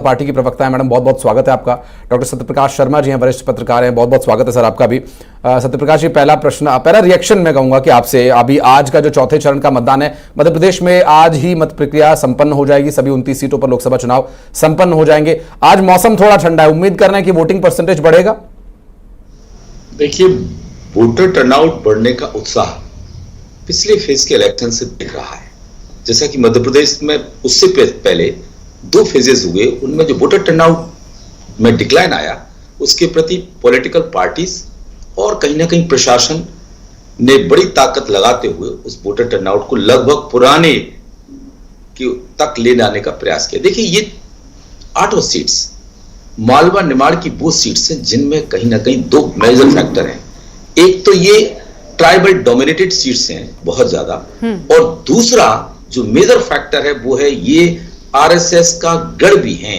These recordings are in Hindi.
पार्टी की प्रवक्ता है मैडम, बहुत बहुत स्वागत है आपका। डॉक्टर सत्यप्रकाश शर्मा जी हैं, वरिष्ठ पत्रकार हैं, बहुत बहुत स्वागत है सर आपका भी। सत्यप्रकाश जी, पहला रिएक्शन मैं कहूंगा कि आपसे, अभी आज का जो चौथे चरण का मतदान है मध्य प्रदेश में, आज ही मत प्रक्रिया संपन्न हो जाएगी, सभी 29 सीटों पर लोकसभा चुनाव संपन्न हो जाएंगे। आज मौसम थोड़ा ठंडा है, उम्मीद कर रहे हैं कि वोटिंग परसेंटेज बढ़ेगा। देखिए, वोटर टर्नआउट बढ़ने का उत्साह पिछले फेज के इलेक्शन से दिख रहा है। जैसा कि मध्य प्रदेश में उससे पहले 2 फेजेस हुए, उनमें जो वोटर टर्नआउट में डिक्लाइन आया, उसके प्रति पॉलिटिकल पार्टीज और कहीं ना कहीं प्रशासन ने बड़ी ताकत लगाते हुए उस वोटर टर्नआउट को लगभग पुराने तक ले जाने का प्रयास किया। देखिए, ये 8 सीट्स मालवा निमाड़ की वो सीट्स हैं जिनमें कहीं ना कहीं 2 मेजर फैक्टर हैं। एक तो ये ट्राइबल डोमिनेटेड सीट्स हैं बहुत ज्यादा, और दूसरा जो मेजर फैक्टर है वो है ये आरएसएस का गढ़ भी है।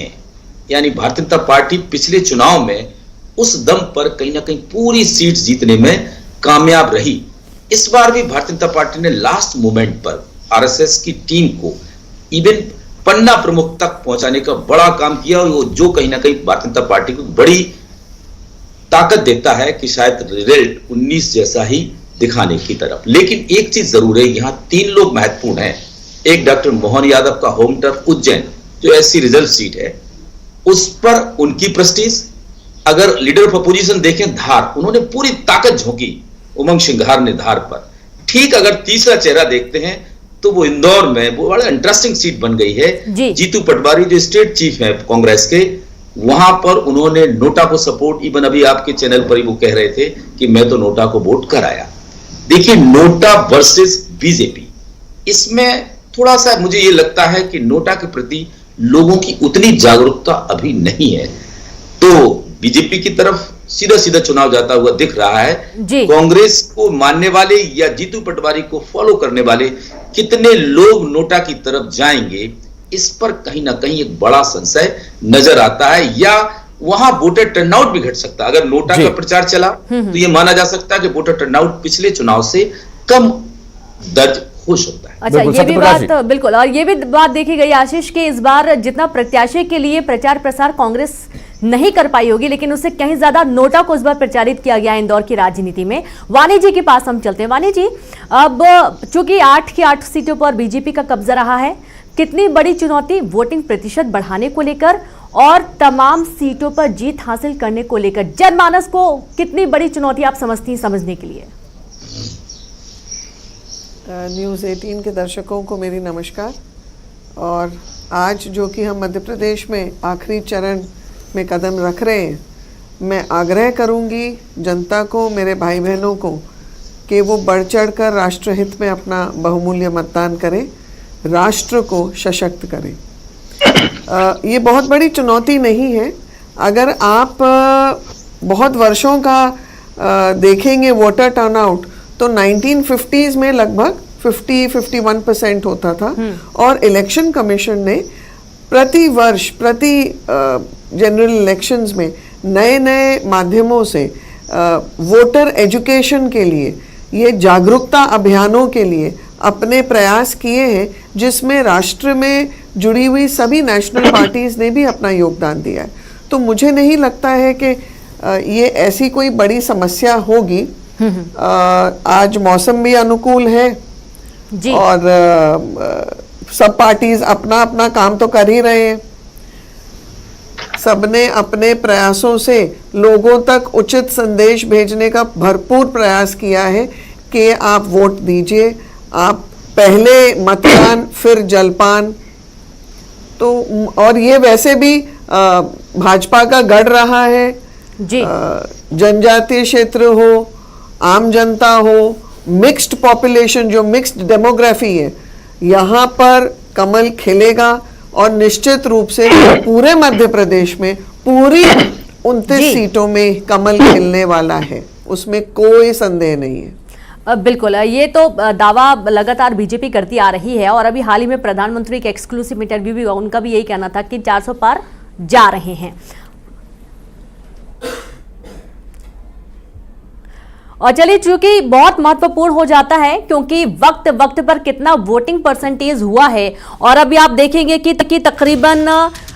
यानी भारतीय जनता पार्टी पिछले चुनाव में उस दम पर कहीं ना कहीं पूरी सीट जीतने में कामयाब रही। इस बार भी भारतीय जनता पार्टी ने लास्ट मोमेंट पर आरएसएस की टीम को इवन पन्ना प्रमुख तक पहुंचाने का बड़ा काम किया, और जो कहीं ना कहीं भारतीय जनता पार्टी को बड़ी ताकत देता है कि शायद रिजल्ट 19 जैसा ही दिखाने की तरफ। लेकिन एक चीज जरूर है, यहां 3 लोग महत्वपूर्ण हैं। एक डॉक्टर मोहन यादव का होम टर्फ उज्जैन, जो एससी रिजर्व सीट है, उस पर उनकी प्रेस्टीज। अगर लीडर ऑफ अपोजिशन देखें धार, उन्होंने पूरी ताकत झोंकी उमंग सिंघार ने धार पर। ठीक अगर तीसरा चेहरा देखते हैं तो वो इंदौर में वो बड़ा इंटरेस्टिंग सीट बन गई है। जीतू पटवारी जो स्टेट चीफ है कांग्रेस के, वहां पर उन्होंने नोटा को सपोर्ट, इवन अभी आपके चैनल पर ही वो कह रहे थे कि मैं तो नोटा को वोट कराया। देखिए, नोटा वर्सेस बीजेपी, इसमें थोड़ा सा मुझे ये लगता है कि नोटा के प्रति लोगों की उतनी जागरूकता अभी नहीं है, तो बीजेपी की तरफ सीधा सीधा चुनाव जाता हुआ दिख रहा है। कांग्रेस को मानने वाले या जीतू पटवारी को फॉलो करने वाले कितने लोग नोटा की तरफ जाएंगे, इस पर कहीं ना कहीं एक बड़ा संशय नजर आता है, या वहां वोटर टर्नआउट भी घट सकता है। अगर नोटा का प्रचार चला तो यह माना जा सकता है कि वोटर टर्नआउट पिछले चुनाव से कम दर्ज हो सकता है। अच्छा, ये भी बात बिल्कुल, और ये भी बात देखी गई आशीष के इस बार जितना प्रत्याशी के लिए प्रचार प्रसार कांग्रेस नहीं कर पाई होगी, लेकिन उससे कहीं ज्यादा नोटा को इस बार प्रचारित किया गया इंदौर की राजनीति में। वानी जी के पास हम चलते हैं। वानी जी, अब चूंकि 8 की 8 सीटों पर बीजेपी का कब्जा रहा है, कितनी बड़ी चुनौती वोटिंग प्रतिशत बढ़ाने को लेकर और तमाम सीटों पर जीत हासिल करने को लेकर जनमानस को कितनी बड़ी चुनौती आप समझती हैं समझने के लिए? न्यूज़ 18 के दर्शकों को मेरी नमस्कार। और आज जो कि हम मध्य प्रदेश में आखिरी चरण में कदम रख रहे हैं, मैं आग्रह करूंगी जनता को, मेरे भाई बहनों को, कि वो बढ़ चढ़ कर राष्ट्रहित में अपना बहुमूल्य मतदान करें, राष्ट्र को सशक्त करें। ये बहुत बड़ी चुनौती नहीं है। अगर आप बहुत वर्षों का देखेंगे वोटर टर्नआउट, तो 1950s में लगभग 50-51% होता था, और इलेक्शन कमीशन ने प्रति वर्ष प्रति जनरल इलेक्शंस में नए नए माध्यमों से वोटर एजुकेशन के लिए, ये जागरूकता अभियानों के लिए अपने प्रयास किए हैं, जिसमें राष्ट्र में जुड़ी हुई सभी नेशनल पार्टीज ने भी अपना योगदान दिया है। तो मुझे नहीं लगता है कि ये ऐसी कोई बड़ी समस्या होगी। आज मौसम भी अनुकूल है जी, और सब पार्टीज अपना अपना काम तो कर ही रहे हैं। सबने अपने प्रयासों से लोगों तक उचित संदेश भेजने का भरपूर प्रयास किया है कि आप वोट दीजिए, आप पहले मतदान फिर जलपान। तो और ये वैसे भी भाजपा का गढ़ रहा है जी। जनजातीय क्षेत्र हो, आम जनता हो, मिक्स्ड पॉपुलेशन, जो मिक्स्ड डेमोग्राफी है, यहाँ पर कमल खिलेगा, और निश्चित रूप से पूरे मध्य प्रदेश में पूरी 29 सीटों में कमल खिलने वाला है, उसमें कोई संदेह नहीं है। बिल्कुल, ये तो दावा लगातार बीजेपी करती आ रही है, और अभी हाल ही में प्रधानमंत्री के एक्सक्लूसिव इंटरव्यू भी उनका भी यही कहना था कि 400 पार जा रहे हैं। और चलिए, चूंकि बहुत महत्वपूर्ण हो जाता है क्योंकि वक्त वक्त पर कितना वोटिंग परसेंटेज हुआ है, और अभी आप देखेंगे कि तकरीबन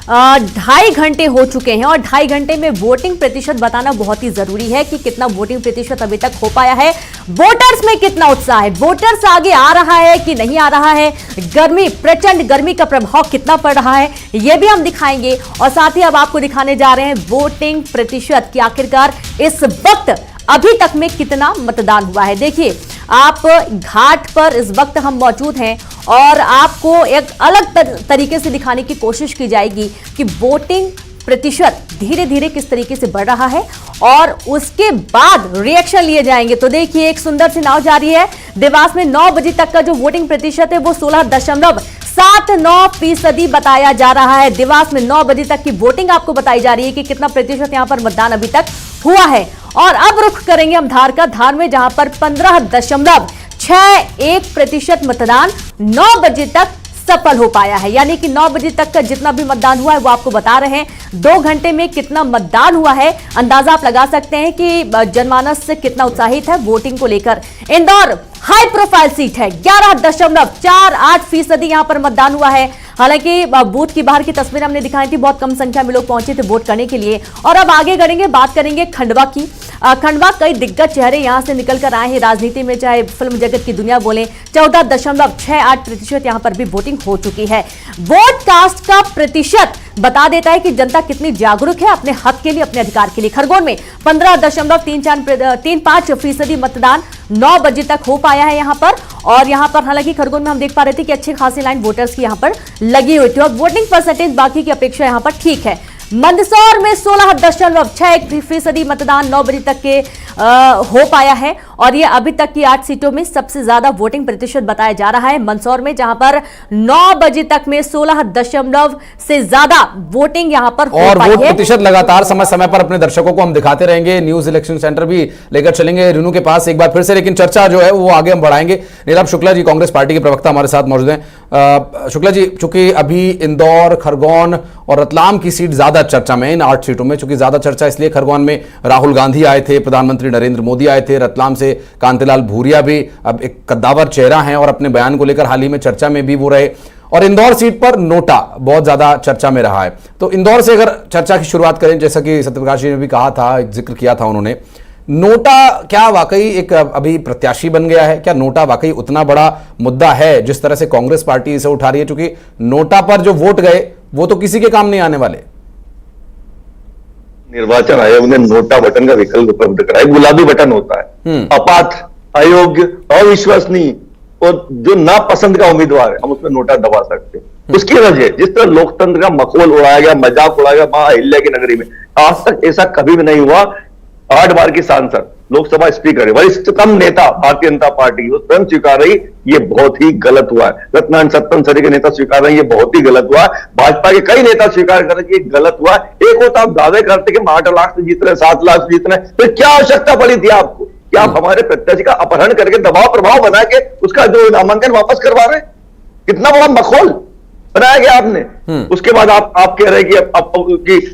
2.5 घंटे हो चुके हैं और 2.5 घंटे में वोटिंग प्रतिशत बताना बहुत ही जरूरी है कि कितना वोटिंग प्रतिशत अभी तक हो पाया है, वोटर्स में कितना उत्साह है, वोटर्स आगे आ रहा है कि नहीं आ रहा है, गर्मी, प्रचंड गर्मी का प्रभाव कितना पड़ रहा है, यह भी हम दिखाएंगे। और साथ ही अब आपको दिखाने जा रहे हैं वोटिंग प्रतिशत कि आखिरकार इस वक्त अभी तक में कितना मतदान हुआ है। देखिए, आप घाट पर इस वक्त हम मौजूद हैं और आपको एक अलग तरीके से दिखाने की कोशिश की जाएगी कि वोटिंग प्रतिशत धीरे धीरे किस तरीके से बढ़ रहा है और उसके बाद रिएक्शन लिए जाएंगे। तो देखिए, एक सुंदर सी नाव जा रही है। देवास में 9 बजे तक का जो वोटिंग प्रतिशत है वो 16.79% बताया जा रहा है। देवास में 9 बजे तक की वोटिंग आपको बताई जा रही है कि कितना प्रतिशत यहां पर मतदान अभी तक हुआ है। और अब रुख करेंगे हम धार का, धार में जहां पर 15.61% मतदान 9 बजे तक सफल हो पाया है। यानी कि 9 बजे तक का जितना भी मतदान हुआ है वो आपको बता रहे हैं। 2 घंटे में कितना मतदान हुआ है अंदाजा आप लगा सकते हैं कि जनमानस कितना उत्साहित है वोटिंग को लेकर। इंदौर हाई प्रोफाइल सीट है, 11.48% यहां पर मतदान हुआ है। हालांकि बूथ की बाहर की तस्वीर हमने दिखाई थी, बहुत कम संख्या में लोग पहुंचे थे वोट करने के लिए। और अब आगे बढ़ेंगे, बात करेंगे खंडवा की। खंडवा कई दिग्गज चेहरे यहां से निकलकर आए हैं राजनीति में, चाहे फिल्म जगत की दुनिया बोले। 14.68% यहां पर भी वोटिंग हो चुकी है। वोट कास्ट का प्रतिशत बता देता है कि जनता कितनी जागरूक है अपने हक के लिए, अपने अधिकार के लिए। खरगोन में 15.35% मतदान 9 बजे तक हो पाया है यहां पर। और यहां पर हालांकि खरगोन में हम देख पा रहे थे कि अच्छी खासी लाइन वोटर्स की यहां पर लगी हुई थी और वोटिंग परसेंटेज बाकी की अपेक्षा यहां पर ठीक है। मंदसौर में 16.61% मतदान 9 बजे तक के हो पाया है और ये अभी तक की 8 सीटों में सबसे ज्यादा वोटिंग प्रतिशत बताया जा रहा है मंदसौर में, जहां पर 9 बजे तक में 16 से ज्यादा वोटिंग यहां पर हो और पाई वोट है। प्रतिशत लगातार समय समय पर अपने दर्शकों को हम दिखाते रहेंगे। न्यूज इलेक्शन सेंटर भी लेकर चलेंगे रेनू के पास एक बार फिर से, लेकिन चर्चा जो है वो आगे हम बढ़ाएंगे। नीलाभ शुक्ला जी, कांग्रेस पार्टी के प्रवक्ता हमारे साथ मौजूद हैं। शुक्ला जी, चूंकि अभी इंदौर, खरगोन और रतलाम की सीट ज्यादा चर्चा में, इन 8 सीटों में चूंकि ज्यादा चर्चा इसलिए, खरगोन में राहुल गांधी आए थे, प्रधानमंत्री नरेंद्र मोदी आए थे, रतलाम से कांतिलाल भूरिया भी अब एक कद्दावर चेहरा हैं और अपने बयान को लेकर हाल ही में चर्चा में भी वो रहे। और इंदौर सीट पर नोटा बहुत ज्यादा चर्चा में रहा है। तो इंदौर से अगर चर्चा की शुरुआत करें, जैसा कि सत्यप्रकाश जी ने भी कहा था, जिक्र किया था उन्होंने, नोटा क्या वाकई एक अभी प्रत्याशी बन गया है? क्या नोटा वाकई उतना बड़ा मुद्दा है जिस तरह से कांग्रेस पार्टी इसे उठा रही है? क्योंकि नोटा पर जो वोट गए वो तो किसी के काम नहीं आने वाले। निर्वाचन आयोग ने नोटा बटन का विकल्प उपलब्ध कराया। गुलाबी बटन होता है, अपात्र, अयोग्य, अविश्वसनीय और जो नापसंद का उम्मीदवार है, हम उसमें नोटा दबा सकते हैं। उसकी वजह, जिस तरह लोकतंत्र का मखौल उड़ाया गया, मजाक उड़ाया गया मां अहिल्या की नगरी में, आज तक ऐसा कभी भी नहीं हुआ। 8 बार की सांसद, लोकसभा स्पीकर, वरिष्ठतम नेता भारतीय जनता पार्टी, वो स्वयं स्वीकार रही ये बहुत ही गलत हुआ है। रत्नान सत्तन के नेता स्वीकार रहे ये बहुत ही गलत हुआ है। भाजपा के कई नेता स्वीकार कर रहे कि ये गलत हुआ है। एक होता आप दावे करते कि 8 लाख से जीत रहे, 7 लाख से जीत रहे, फिर क्या आवश्यकता पड़ी थी आपको? क्या आप हमारे प्रत्याशी का अपहरण करके दबाव प्रभाव बना के उसका जो नामांकन वापस करवा रहे? कितना बड़ा मखौल बनाया गया आपने। उसके बाद आप कह रहे कि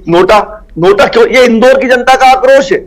नोटा क्यों? ये इंदौर की जनता का आक्रोश है,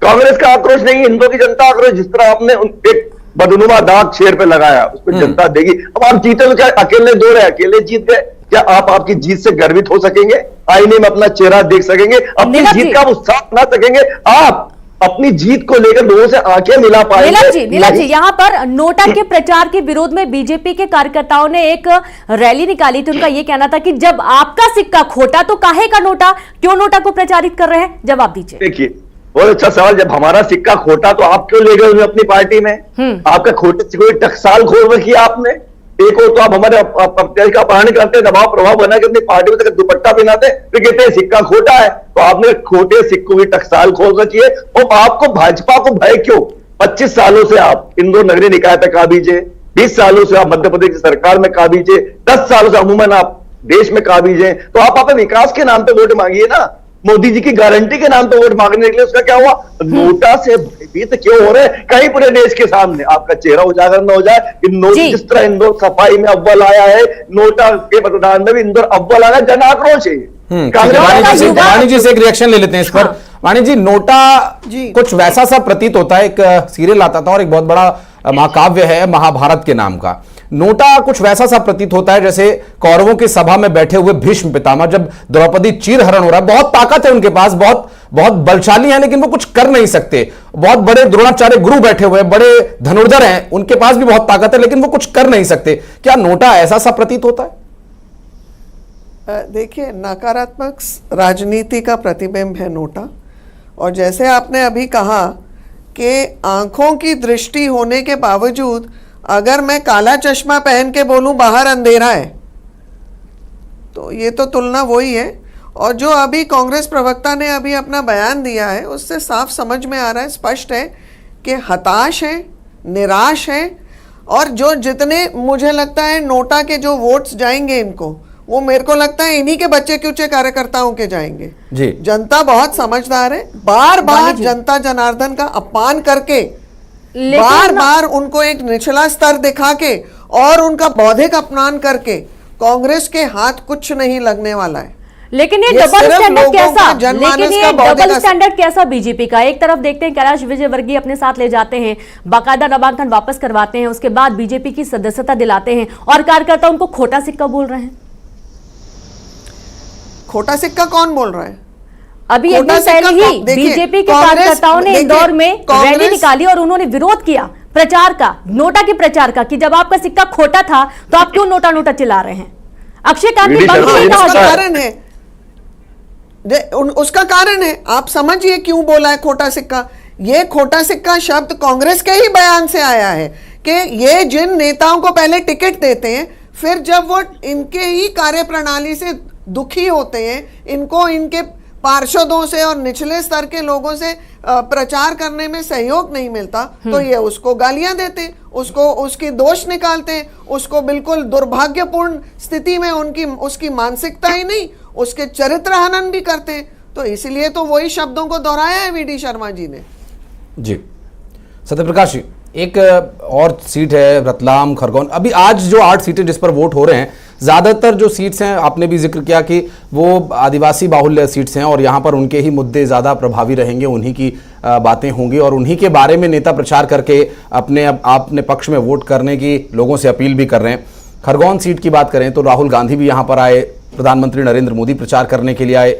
कांग्रेस का आक्रोश नहीं है, इंदौर की जनता आक्रोश। जिस तरह आपने एक बदनुमा दाग शेर पे लगाया, उस पर जनता देगी। अब आप जीते तो क्या अकेले दो रहे, अकेले जीत गए? क्या आप आपकी जीत से गर्वित हो सकेंगे? आईने में अपना चेहरा देख सकेंगे? अपनी जीत का उत्साह ना सकेंगे? आप अपनी जीत को लेकर लोगों से आंखें मिला पाएंगे? नीलाभ जी, यहाँ पर नोटा के प्रचार के विरोध में बीजेपी के कार्यकर्ताओं ने एक रैली निकाली थी। उनका यह कहना था कि जब आपका सिक्का खोटा तो काहे का नोटा, क्यों नोटा को प्रचारित कर रहे हैं? जवाब दीजिए। देखिए, बहुत अच्छा सवाल। जब हमारा सिक्का खोटा तो आप क्यों ले गए अपनी पार्टी में? आपका खोटे से कोई टकसाल खोल रखी है आपने। एक हो तो आप हमारे प्रत्याशी का अपहरण करते, दबाव प्रभाव बना के अपनी पार्टी में तक दुपट्टा पहनाते, फिर कहते हैं सिक्का खोटा है। तो आपने खोटे सिक्कों की टकसाल खोल रखी है। और आपको भाजपा को भय क्यों? 25 सालों से आप इंदौर नगरीय निकाय पे काबिज है, 20 सालों से आप मध्य प्रदेश की सरकार में काबिज है, 10 सालों से अमूमन आप देश में काबिज है। तो आप अपने विकास के नाम पे वोट मांगिए ना, मोदी जी की गारंटी के नाम पे वोट मांगने के लिए। उसका क्या हुआ? नोटा से भयभीत क्यों हो रहे हैं? कहीं पूरे देश के सामने आपका चेहरा उजागर न हो जाए। जिस तरह इंदौर सफाई में अव्वल आया है, नोटा के मतदान में भी इंदौर अव्वल आया, जन आक्रोश है। वाणी जी से एक रिएक्शन ले लेते हैं इस पर। वाणी जी, नोटा कुछ वैसा सा प्रतीत होता है, एक सीरियल आता था और एक बहुत बड़ा महाकाव्य है महाभारत के नाम का, नोटा कुछ वैसा सा प्रतीत होता है जैसे कौरवों की सभा में बैठे हुए भीष्म पितामह, जब द्रौपदी चीरहरण हो रहा है, बहुत ताकत है उनके पास, बहुत बहुत बलशाली है, लेकिन वो कुछ कर नहीं सकते। बहुत बड़े द्रोणाचार्य गुरु बैठे हुए, बड़े धनुर्धर हैं, उनके पास भी बहुत ताकत है, लेकिन वो कुछ कर नहीं सकते। क्या नोटा ऐसा सा प्रतीत होता है? देखिए, नकारात्मक राजनीति का प्रतिबिंब है नोटा। और जैसे आपने अभी कहा कि आंखों की दृष्टि होने के बावजूद अगर मैं काला चश्मा पहन के बोलूं बाहर अंधेरा है, तो ये तो तुलना वही है। और जो अभी कांग्रेस प्रवक्ता ने अभी अपना बयान दिया है, उससे साफ समझ में आ रहा है, स्पष्ट है कि हताश है, निराश है। और जो जितने मुझे लगता है नोटा के जो वोट्स जाएंगे इनको, वो मेरे को लगता है इन्हीं के बच्चे कुचे कार्यकर्ताओं के जाएंगे जी। जनता बहुत समझदार है, बार बार जनता जनार्दन का अपमान करके, बार बार उनको एक निचला स्तर दिखा के और उनका बौद्धिक अपमान करके कांग्रेस के हाथ कुछ नहीं लगने वाला है। लेकिन ये डबल स्टैंडर्ड कैसा, लेकिन ये डबल स्टैंडर्ड कैसा बीजेपी का? एक तरफ देखते हैं कैलाश विजयवर्गीय अपने साथ ले जाते हैं, बाकायदा नामांकन वापस करवाते हैं, उसके बाद बीजेपी की सदस्यता दिलाते हैं, और कार्यकर्ता उनको खोटा सिक्का बोल रहे हैं। खोटा सिक्का कौन बोल रहा है? अभी एक दिन पहले ही बीजेपी के कार्यकर्ताओं ने इंदौर में रैली निकाली और उन्होंने विरोध किया प्रचार का, नोटा के प्रचार का, कि जब आपका सिक्का खोटा था तो आप क्यों नोटा नोटा चिल्ला रहे हैं? अक्षय कांत कारण है, उसका कारण है, आप समझिए क्यों बोला है खोटा सिक्का। ये खोटा सिक्का शब्द कांग्रेस के ही बयान से आया है कि ये जिन नेताओं को पहले टिकट देते हैं, फिर जब वो इनके ही कार्यप्रणाली से दुखी होते हैं, इनको इनके पार्षदों से और निचले स्तर के लोगों से प्रचार करने में सहयोग नहीं मिलता, तो ये उसको गालियां देते हैं, उसको उसकी दोष निकालते हैं, उसको बिल्कुल दुर्भाग्यपूर्ण स्थिति में उसकी मानसिकता ही नहीं, उसके चरित्र हनन भी करते हैं। तो इसलिए तो वही शब्दों को दोहराया है वीडी शर्मा जी ने। जी सत्यप्रकाश जी, एक और सीट है रतलाम खरगोन। अभी आज जो 8 सीटें जिस पर वोट हो रहे हैं, ज़्यादातर जो सीट्स हैं, आपने भी जिक्र किया कि वो आदिवासी बाहुल्य सीट्स हैं और यहाँ पर उनके ही मुद्दे ज़्यादा प्रभावी रहेंगे, उन्हीं की बातें होंगी और उन्हीं के बारे में नेता प्रचार करके अपने पक्ष में वोट करने की लोगों से अपील भी कर रहे हैं। खरगोन सीट की बात करें तो राहुल गांधी भी यहाँ पर आए, प्रधानमंत्री नरेंद्र मोदी प्रचार करने के लिए आए।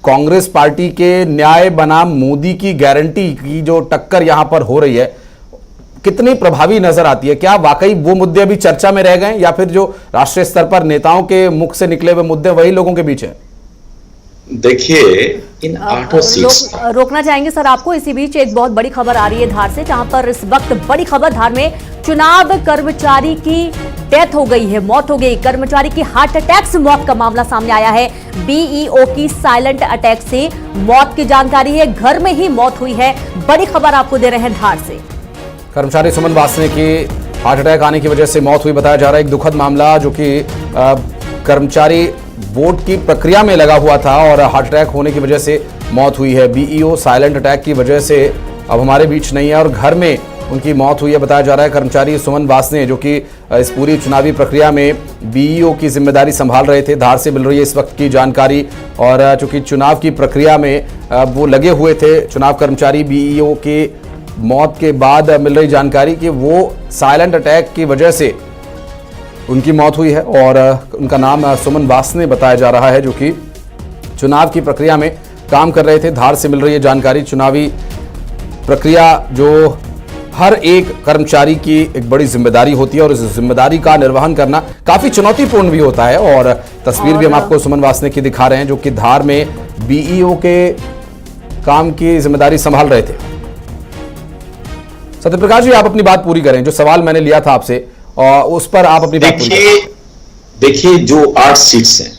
कांग्रेस पार्टी के न्याय बनाम मोदी की गारंटी की जो टक्कर यहाँ पर हो रही है, कितनी प्रभावी नजर आती है? क्या वाकई वो मुद्दे अभी चर्चा में रह गए या फिर जो राष्ट्रीय स्तर पर नेताओं के मुख से निकले हुए मुद्दे वही लोगों के बीच है? देखिए, इन 8 सीट्स रोकना चाहेंगे सर आपको। इसी बीच एक बहुत बड़ी खबर आ रही है धार से, जहां पर इस वक्त बड़ी खबर, धार में चुनाव कर्मचारी की डेथ हो गई है, मौत हो गई। कर्मचारी की हार्ट अटैक से मौत का मामला सामने आया है। बीईओ की साइलेंट अटैक से मौत की जानकारी है, घर में ही मौत हुई है। बड़ी खबर आपको दे रहे हैं धार से। कर्मचारी सुमन वासने की हार्ट अटैक आने की वजह से मौत हुई बताया जा रहा है। एक दुखद मामला, जो कि कर्मचारी वोट की प्रक्रिया में लगा हुआ था और हार्ट अटैक होने की वजह से मौत हुई है। बीईओ साइलेंट अटैक की वजह से अब हमारे बीच नहीं है और घर में उनकी मौत हुई है बताया जा रहा है। कर्मचारी सुमन वासने, जो कि इस पूरी चुनावी प्रक्रिया में बीईओ की जिम्मेदारी संभाल रहे थे। धार से मिल रही है इस वक्त की जानकारी, और चूंकि चुनाव की प्रक्रिया में वो लगे हुए थे चुनाव कर्मचारी, बीईओ के मौत के बाद मिल रही जानकारी कि वो साइलेंट अटैक की वजह से उनकी मौत हुई है और उनका नाम सुमन वासने बताया जा रहा है, जो कि चुनाव की प्रक्रिया में काम कर रहे थे। धार से मिल रही है जानकारी। चुनावी प्रक्रिया जो हर एक कर्मचारी की एक बड़ी जिम्मेदारी होती है और इस जिम्मेदारी का निर्वहन करना काफी चुनौतीपूर्ण भी होता है, और तस्वीर भी हम आपको सुमन वासने की दिखा रहे हैं, जो कि धार में बीईओ के काम की जिम्मेदारी संभाल रहे थे। सत्यप्रकाश जी, आप अपनी बात पूरी करें, जो सवाल मैंने लिया था आपसे और उस पर आप अपनी बात पूरी करें। देखिए, जो 8 सीट्स हैं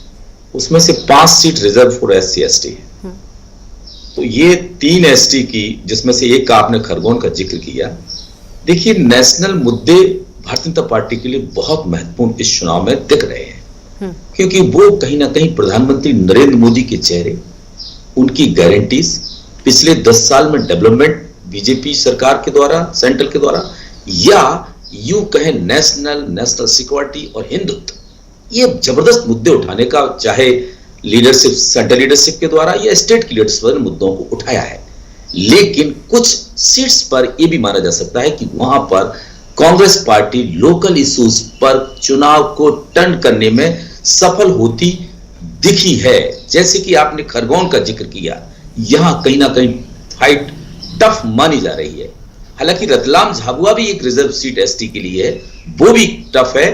उसमें से 5 seat reserve for SC ST है। तो ये 3 ST की, जिसमें से एक का आपने खरगोन का जिक्र किया। देखिए, नेशनल मुद्दे भारतीय जनता पार्टी के लिए बहुत महत्वपूर्ण इस चुनाव में दिख रहे हैं, क्योंकि वो कहीं ना कहीं प्रधानमंत्री नरेंद्र मोदी के चेहरे, उनकी गारंटीज, पिछले 10 साल में डेवलपमेंट बीजेपी सरकार के द्वारा, सेंट्रल के द्वारा, या यूं कहें नेशनल सिक्योरिटी और हिंदुत्व, ये जबरदस्त मुद्दे उठाने का, चाहे लीडरशिप, सेंट्रल लीडरशिप के द्वारा या स्टेट की लीडरशिप ने मुद्दों को उठाया है। लेकिन कुछ सीट्स पर यह भी माना जा सकता है कि वहां पर कांग्रेस पार्टी लोकल इश्यूज पर चुनाव को टर्न करने में सफल होती दिखी है। जैसे कि आपने खरगोन का जिक्र किया, यहां कहीं ना कहीं फाइट टफ मानी जा रही है। हालांकि रतलाम झाबुआ भी एक रिजर्व सीट एसटी के लिए है, वो भी टफ है।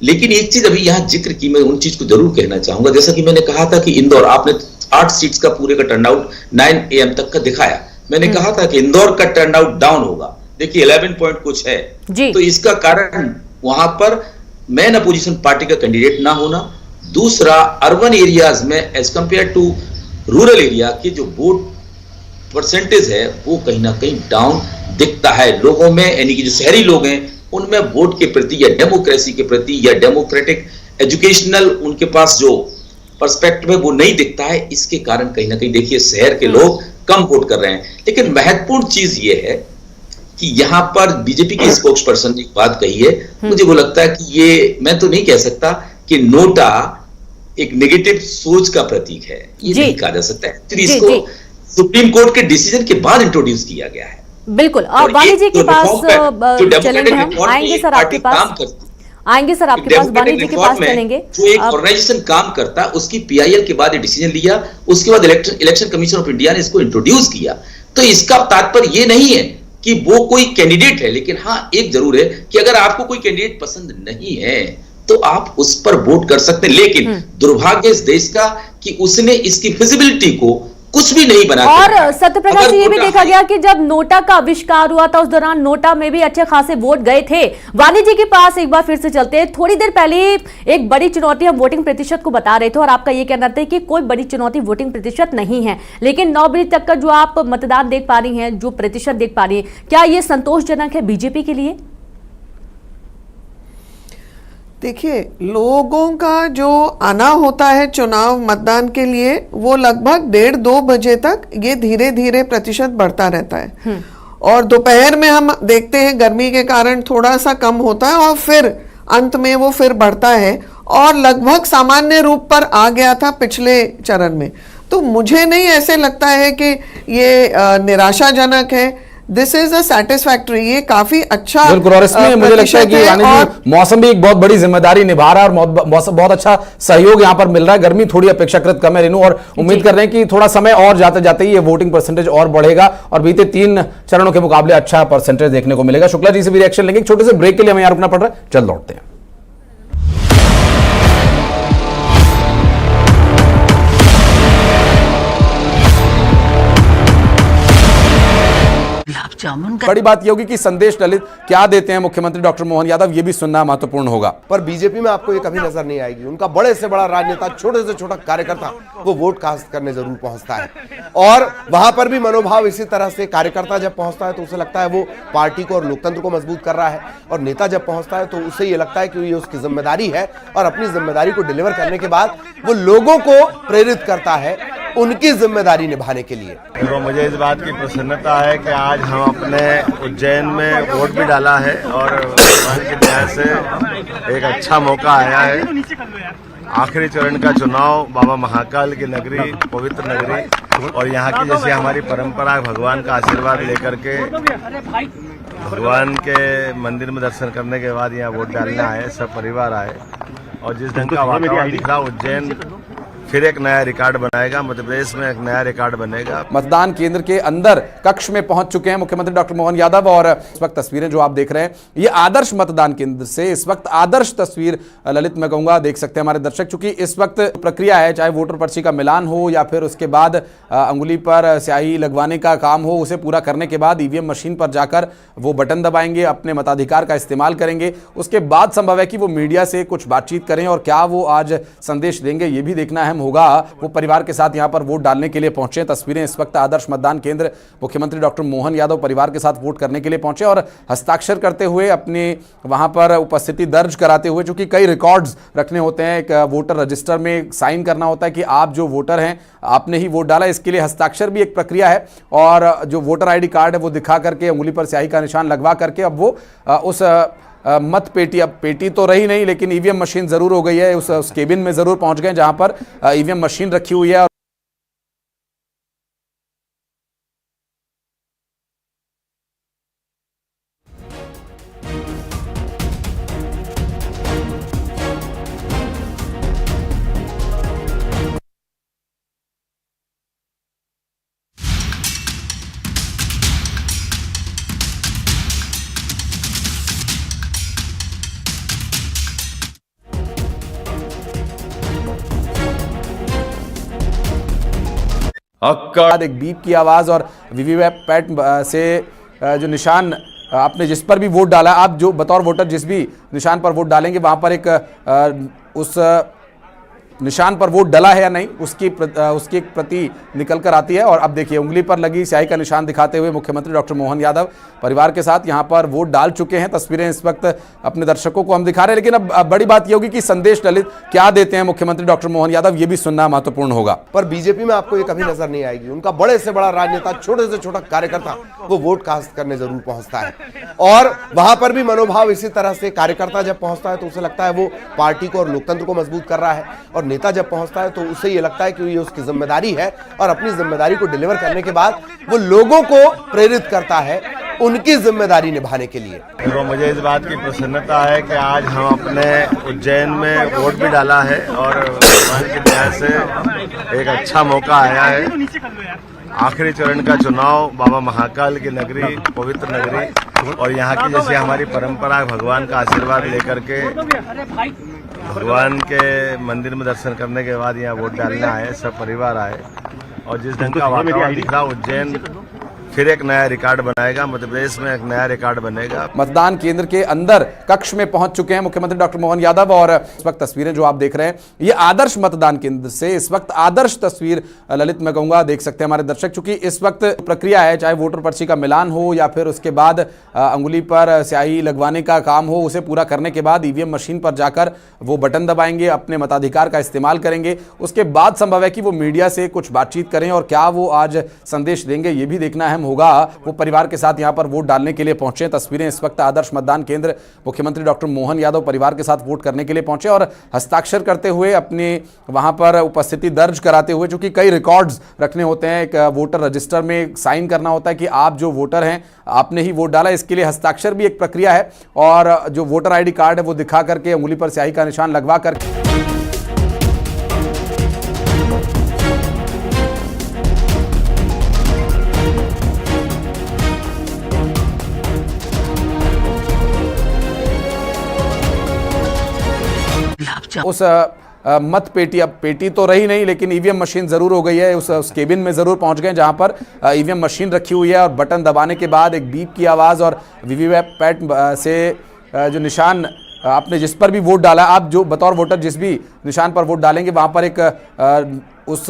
लेकिन एक चीज अभी यहां जिक्र की, मैं उन चीज को जरूर कहना चाहूंगा। जैसा कि मैंने कहा था कि इंदौर, आपने 8 सीट्स का पूरे का टर्नआउट 9 AM तक का दिखाया। मैंने कहा था कि इंदौर का टर्नआउट डाउन होगा, देखिए 11 पॉइंट कुछ है। तो इसका कारण वहां पर मैन अपोजिशन पार्टी का कैंडिडेट ना होना, दूसरा अर्बन एरियाज में as compare to rural area की जो वोट परसेंटेज है वो कहीं ना कहीं डाउन दिखता है लोगों में, यानी कि जो शहरी लोग हैं उनमें वोट के प्रति या डेमोक्रेसी के प्रति या डेमोक्रेटिक एजुकेशनल उनके पास जो पर्सपेक्टिव है वो नहीं दिखता है। इसके कारण कहीं ना कहीं देखिए शहर के लोग कम वोट कर रहे हैं। लेकिन महत्वपूर्ण चीज ये है कि यहां पर बीजेपी के स्पोक्स पर्सन ने एक बात कही है, मुझे वो लगता है कि ये, मैं तो नहीं कह सकता कि नोटा एक नेगेटिव सोच का प्रतीक है, ये नहीं कहा जा सकता है। इसको सुप्रीम कोर्ट के डिसीजन के बाद इंट्रोड्यूस किया गया है। बिल्कुल। और वाणी जी के पास चलेंगे, हम आएंगे सर आपके पास, आएंगे सर आपके पास, वाणी जी के पास चलेंगे। जो एक ऑर्गेनाइजेशन काम करता है उसकी पीआईएल के बाद डिसीजन लिया, उसके बाद इलेक्शन कमीशन ऑफ इंडिया ने इसको इंट्रोड्यूस किया। तो इसका तात्पर्य ये नहीं है कि वो कोई कैंडिडेट है, लेकिन हाँ एक जरूर है कि अगर आपको कोई कैंडिडेट पसंद नहीं है तो आप उस पर वोट कर सकते हैं। लेकिन दुर्भाग्य इस देश का कि उसने इसकी फिजिबिलिटी को कुछ भी नहीं बना। और सत्यप्रकाश, ये भी देखा गया कि जब नोटा का आविष्कार हुआ था उस दौरान नोटा में भी अच्छे खासे वोट गए थे। वाणी जी के पास एक बार फिर से चलते हैं। थोड़ी देर पहले एक बड़ी चुनौती हम वोटिंग प्रतिशत को बता रहे थे और आपका ये कहना था कि कोई बड़ी चुनौती वोटिंग प्रतिशत नहीं है, लेकिन 9 बजे तक का जो आप मतदान देख पा रही हैं, जो प्रतिशत देख पा रही है, क्या ये संतोषजनक है बीजेपी के लिए? देखिए, लोगों का जो आना होता है चुनाव मतदान के लिए वो लगभग 1:30-2 बजे तक ये धीरे धीरे प्रतिशत बढ़ता रहता है। और दोपहर में हम देखते हैं गर्मी के कारण थोड़ा सा कम होता है और फिर अंत में वो फिर बढ़ता है और लगभग सामान्य रूप पर आ गया था पिछले चरण में। तो मुझे नहीं ऐसे लगता है कि ये निराशाजनक है। दिस इज अ सैटिस्फैक्टरी, ये काफी अच्छा। बिल्कुल, और इसमें मुझे लगता है कि यानी कि मौसम भी एक बहुत बड़ी जिम्मेदारी निभा रहा है और मौसम बहुत अच्छा सहयोग यहां पर मिल रहा है। गर्मी थोड़ी अपेक्षाकृत कम है रेनू, और उम्मीद कर रहे हैं कि थोड़ा समय और जाते जाते ही ये वोटिंग परसेंटेज और बढ़ेगा और बीते 3 चरणों के मुकाबले अच्छा परसेंटेज देखने को मिलेगा। शुक्ला जी से भी रिएक्शन लेंगे। छोटे से ब्रेक के लिए हमें यहां रुकना पड़ रहा है, जल्द लौटते हैं। बड़ी बात यह होगी कि संदेश ललित क्या देते हैं मुख्यमंत्री डॉक्टर मोहन यादव, ये भी सुनना महत्वपूर्ण होगा। पर बीजेपी में आपको ये कभी नजर नहीं आएगी। उनका बड़े से बड़ा राजनेता, छोटे से छोटा कार्यकर्ता वो वोट कास्ट करने जरूर पहुंचता है और वहां पर भी मनोभाव इसी तरह से। कार्यकर्ता जब पहुंचता है तो उसे लगता है वो पार्टी को और लोकतंत्र को मजबूत कर रहा है, और नेता जब पहुंचता है तो उसे ये लगता है कि ये उसकी जिम्मेदारी है और अपनी जिम्मेदारी को डिलीवर करने के बाद वो लोगों को प्रेरित करता है उनकी जिम्मेदारी निभाने के लिए। तो मुझे इस बात की प्रसन्नता है कि आज हम अपने उज्जैन में वोट भी डाला है और भगवान की दया से एक अच्छा मौका आया है। आखिरी चरण का चुनाव बाबा महाकाल की नगरी, पवित्र नगरी, और यहाँ की जैसे हमारी परंपरा, भगवान का आशीर्वाद लेकर के भगवान के मंदिर में दर्शन करने के बाद यहाँ वोट डालने आए, सब परिवार आए। और जिस ढंग का वातावरण दिख रहा, उज्जैन फिर एक नया रिकॉर्ड बनाएगा, मध्य प्रदेश में एक नया रिकॉर्ड बनेगा। मतदान केंद्र के अंदर कक्ष में पहुंच चुके हैं मुख्यमंत्री डॉक्टर मोहन यादव, और इस वक्त तस्वीरें जो आप देख रहे हैं ये आदर्श मतदान केंद्र से इस वक्त आदर्श तस्वीर ललित मैं कहूंगा देख सकते हैं हमारे दर्शक। चूंकि इस वक्त प्रक्रिया है, चाहे वोटर पर्ची का मिलान हो या फिर उसके बाद अंगुली पर स्याही लगवाने का काम हो, उसे पूरा करने के बाद ईवीएम मशीन पर जाकर वो बटन दबाएंगे, अपने मताधिकार का इस्तेमाल करेंगे। उसके बाद संभव है कि वो मीडिया से कुछ बातचीत करें और क्या वो आज संदेश देंगे ये भी देखना अहम होगा। वो परिवार के साथ यहां पर वोट डालने के लिए पहुंचे। तस्वीरें इस वक्त आदर्श मतदान केंद्र, मुख्यमंत्री डॉक्टर मोहन यादव परिवार के साथ वोट करने के लिए पहुंचे और हस्ताक्षर करते हुए अपने वहां पर उपस्थिति दर्ज कराते हुए, चूंकि कई रिकॉर्ड्स रखने होते हैं, एक वोटर रजिस्टर में साइन करना होता है कि आप जो वोटर हैं आपने ही वोट डाला, इसके लिए हस्ताक्षर भी एक प्रक्रिया है। और जो वोटर आईडी कार्ड है वो दिखा करके अंगुली पर स्याही का निशान लगवा करके अब वो उस मत पेटी, अब पेटी तो रही नहीं लेकिन ईवीएम मशीन जरूर हो गई है, उस केबिन में जरूर पहुंच गए जहां पर ईवीएम मशीन रखी हुई है। बाद एक बीप की आवाज़ और वीवीपैट से जो निशान आपने जिस पर भी वोट डाला, आप जो बतौर वोटर जिस भी निशान पर वोट डालेंगे वहां पर एक उस निशान पर वोट डला है या नहीं उसकी एक प्रति निकल कर आती है। और अब देखिए उंगली पर लगी स्याही का निशान दिखाते हुए मुख्यमंत्री डॉक्टर मोहन यादव परिवार के साथ यहां पर वोट डाल चुके हैं। तस्वीरें इस वक्त अपने दर्शकों को हम दिखा रहे हैं, लेकिन अब बड़ी बात यह होगी कि संदेश ललित क्या देते हैं मुख्यमंत्री डॉक्टर मोहन यादव, ये भी सुनना महत्वपूर्ण होगा। पर बीजेपी में आपको ये कभी नजर नहीं आएगी। उनका बड़े से बड़ा राजनेता, छोटे से छोटा कार्यकर्ता वो वोट कास्ट करने जरूर पहुंचता है, और वहां पर भी मनोभाव इसी तरह से कार्यकर्ता जब पहुंचता है तो उसे लगता है वो पार्टी को और लोकतंत्र को मजबूत कर रहा है, और नेता जब पहुंचता है तो उसे ये लगता है कि ये उसकी जिम्मेदारी है, और अपनी जिम्मेदारी को डिलीवर करने के बाद वो लोगों को प्रेरित करता है उनकी जिम्मेदारी निभाने के लिए। तो मुझे इस बात की प्रसन्नता है कि आज हम अपने उज्जैन में वोट भी डाला है, और भगवान की दया से एक अच्छा मौका आया है। आखिरी चरण का चुनाव बाबा महाकाल की नगरी, पवित्र नगरी, और यहाँ की जैसे हमारी परंपरा, भगवान का आशीर्वाद लेकर के भगवान के मंदिर में दर्शन करने के बाद यहाँ वोट डालने आए, सब परिवार आए, और जिस ढंग का वातावरण दिख रहा, उज्जैन फिर एक नया रिकॉर्ड बनाएगा, मध्य प्रदेश में एक नया रिकॉर्ड बनेगा। मतदान केंद्र के अंदर कक्ष में पहुंच चुके हैं मुख्यमंत्री डॉक्टर मोहन यादव, और इस वक्त तस्वीरें जो आप देख रहे हैं ये आदर्श मतदान केंद्र से इस वक्त आदर्श तस्वीर ललित मैं कहूंगा देख सकते हैं हमारे दर्शक, चूंकि इस वक्त प्रक्रिया है, चाहे वोटर पर्ची का मिलान हो या फिर उसके बाद अंगुली पर स्याही लगवाने का काम हो, उसे पूरा करने के बाद ईवीएम मशीन पर जाकर वो बटन दबाएंगे, अपने मताधिकार का इस्तेमाल करेंगे। उसके बाद संभव है कि वो मीडिया से कुछ बातचीत करें, और क्या वो आज संदेश देंगे ये भी देखना अहम होगा। वो परिवार के साथ यहां पर वोट डालने के लिए पहुंचे। तस्वीरें इस वक्त आदर्श मतदान केंद्र, मुख्यमंत्री डॉक्टर मोहन यादव परिवार के साथ वोट करने के लिए पहुंचे और हस्ताक्षर करते हुए अपने वहां पर उपस्थिति दर्ज कराते हुए, चूंकि कई रिकॉर्ड्स रखने होते हैं, एक वोटर रजिस्टर में साइन करना होता है कि आप जो वोटर हैं आपने ही वोट डाला, इसके लिए हस्ताक्षर भी एक प्रक्रिया है, और जो वोटर आईडी कार्ड है वो दिखा करके उंगली पर स्याही का निशान लगवा करके उस मत पेटी, अब पेटी तो रही नहीं लेकिन ईवीएम मशीन जरूर हो गई है, उस केबिन में जरूर पहुंच गए जहां पर ईवीएम मशीन रखी हुई है, और बटन दबाने के बाद एक बीप की आवाज़ और वीवीपैट से जो निशान आपने जिस पर भी वोट डाला, आप जो बतौर वोटर जिस भी निशान पर वोट डालेंगे वहां पर एक उस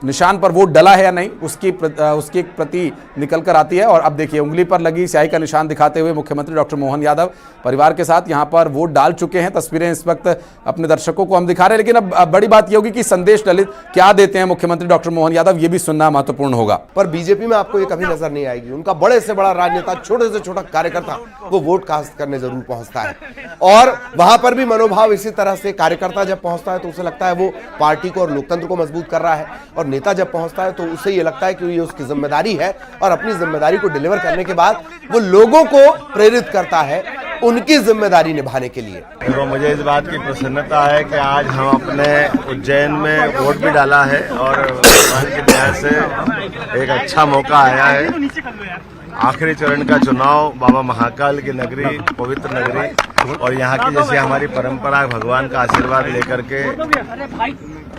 निशान पर वोट डला है या नहीं उसकी एक प्रति निकल कर आती है। और अब देखिए उंगली पर लगी स्याही का निशान दिखाते हुए मुख्यमंत्री डॉक्टर मोहन यादव परिवार के साथ यहां पर वोट डाल चुके हैं। तस्वीरें इस वक्त अपने दर्शकों को हम दिखा रहे हैं, लेकिन अब बड़ी बात यह होगी कि संदेश ललित क्या देते हैं मुख्यमंत्री डॉक्टर मोहन यादव, ये भी सुनना महत्वपूर्ण होगा। पर बीजेपी में आपको ये कभी नजर नहीं आएगी। उनका बड़े से बड़ा राजनेता, छोटे से छोटा कार्यकर्ता वो वोट कास्ट करने जरूर पहुंचता है, और वहां पर भी मनोभाव इसी तरह से कार्यकर्ता जब पहुंचता है तो उसे लगता है वो पार्टी को और लोकतंत्र को मजबूत कर रहा है, और नेता जब पहुंचता है तो उसे ये लगता है कि ये उसकी जिम्मेदारी है, और अपनी जिम्मेदारी को डिलीवर करने के बाद वो लोगों को प्रेरित करता है उनकी जिम्मेदारी निभाने के लिए। तो मुझे इस बात की प्रसन्नता है कि आज हम अपने उज्जैन में वोट भी डाला है, और भगवान की दया से एक अच्छा मौका आया है। आखिरी चरण का चुनाव बाबा महाकाल की नगरी, पवित्र नगरी, और यहाँ की जैसे हमारी परंपरा, भगवान का आशीर्वाद लेकर के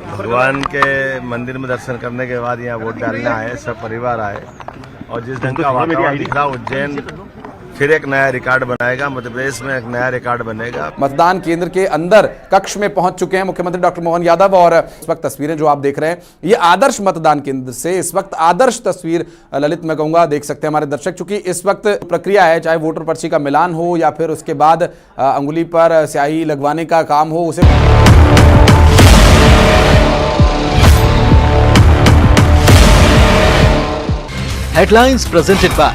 भगवान के मंदिर में दर्शन करने के बाद यहाँ वोट डालने आए, सब परिवार आए, और जिस ढंग का वातावरण दिख रहा, उज्जैन फिर एक नया रिकॉर्ड बनाएगा, मध्य प्रदेश में एक नया रिकॉर्ड बनेगा। मतदान केंद्र के अंदर कक्ष में पहुंच चुके हैं मुख्यमंत्री डॉक्टर मोहन यादव, और इस वक्त तस्वीरें जो आप देख रहे हैं ये आदर्श मतदान केंद्र से इस वक्त आदर्श तस्वीर ललित मैं कहूंगा देख सकते हैं हमारे दर्शक, चूंकि इस वक्त प्रक्रिया है, चाहे वोटर पर्ची का मिलान हो या फिर उसके बाद अंगुली पर स्याही लगवाने का काम हो, उसे Headlines presented by